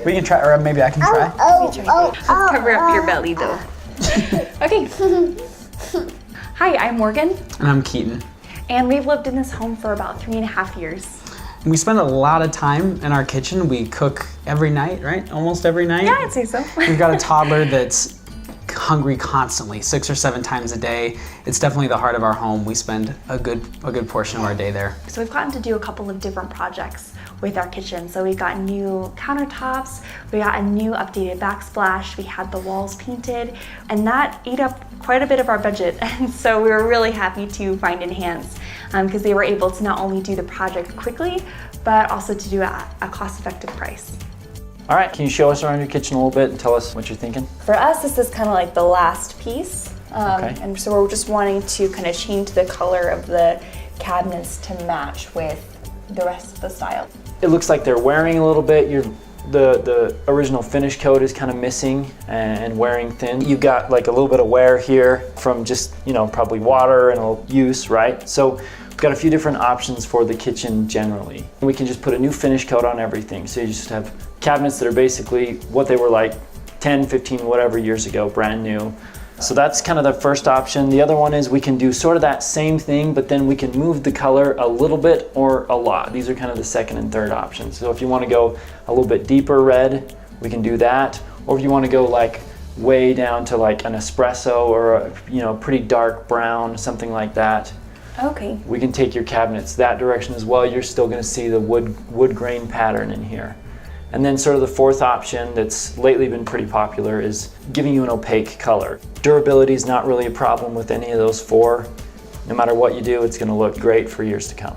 We can try, or maybe I can try. Let's cover up your belly though. Okay. Hi, I'm Morgan. And I'm Keaton. And we've lived in this home for about 3.5 years. We spend a lot of time in our kitchen. We cook every night, right? Almost every night. Yeah, I'd say so. We've got a toddler that's hungry constantly, 6 or 7 times a day. It's definitely the heart of our home. We spend a good portion of our day there. So we've gotten to do a couple of different projects with our kitchen. So we got new countertops, we got a new updated backsplash, we had the walls painted, and that ate up quite a bit of our budget. And so we were really happy to find NHance because they were able to not only do the project quickly, but also to do it at a cost-effective price. All right, can you show us around your kitchen a little bit and tell us what you're thinking? For us, this is kind of like the last piece. Okay. And so we're just wanting to kind of change the color of the cabinets to match with the rest of the style. It looks like they're wearing a little bit. The original finish coat is kind of missing and wearing thin. You've got like a little bit of wear here from just, probably water and a little use, right? So we've got a few different options for the kitchen generally. We can just put a new finish coat on everything. So you just have cabinets that are basically what they were like 10, 15, whatever years ago, brand new. So that's kind of the first option. The other one is we can do sort of that same thing, but then we can move the color a little bit or a lot. These are kind of the second and third options. So if you want to go a little bit deeper red, we can do that. Or if you want to go like way down to like an espresso or a pretty dark brown, something like that. Okay. We can take your cabinets that direction as well. You're still going to see the wood grain pattern in here. And then sort of the fourth option that's lately been pretty popular is giving you an opaque color. Durability is not really a problem with any of those four. No matter what you do, it's going to look great for years to come.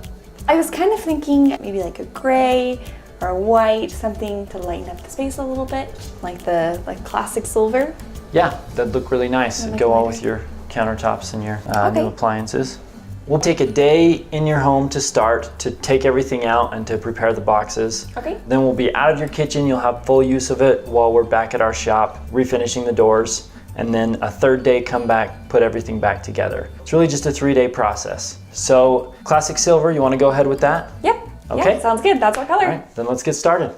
I was kind of thinking maybe like a gray or a white, something to lighten up the space a little bit, like the classic silver. Yeah, that'd look really nice. It'd go well with your countertops and your new appliances. We'll take a day in your home to start, to take everything out and to prepare the boxes. Okay. Then we'll be out of your kitchen. You'll have full use of it while we're back at our shop, refinishing the doors. And then a third day, come back, put everything back together. It's really just a 3-day process. So classic silver, you want to go ahead with that? Yep. Okay. Yeah, sounds good. That's our color. All right, then let's get started.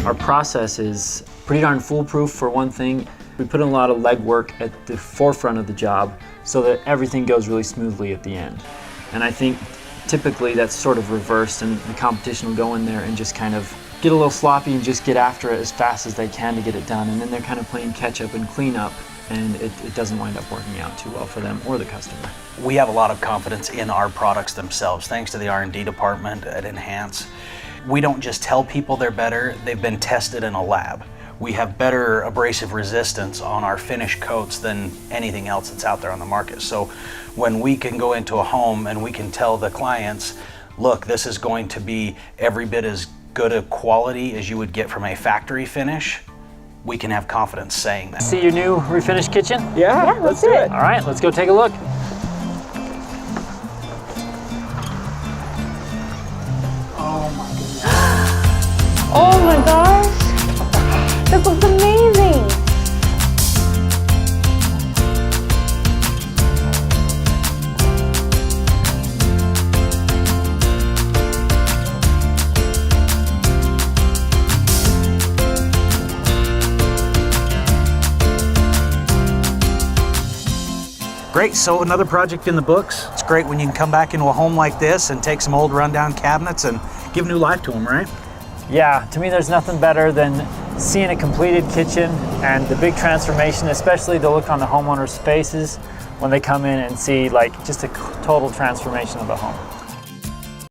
Our process is pretty darn foolproof for one thing. We put in a lot of legwork at the forefront of the job so that everything goes really smoothly at the end. And I think typically that's sort of reversed, and the competition will go in there and just kind of get a little sloppy and just get after it as fast as they can to get it done. And then they're kind of playing catch up and clean up, and it doesn't wind up working out too well for them or the customer. We have a lot of confidence in our products themselves, thanks to the R&D department at NHance. We don't just tell people they're better, they've been tested in a lab. We have better abrasive resistance on our finish coats than anything else that's out there on the market. So when we can go into a home and we can tell the clients, look, this is going to be every bit as good a quality as you would get from a factory finish, we can have confidence saying that. See your new refinished kitchen? Yeah, let's do it. All right, let's go take a look. Oh my gosh! This looks amazing! Great, so another project in the books. It's great when you can come back into a home like this and take some old rundown cabinets and give new life to them, right? Yeah, to me there's nothing better than seeing a completed kitchen and the big transformation, especially the look on the homeowners' faces when they come in and see like just a total transformation of the home.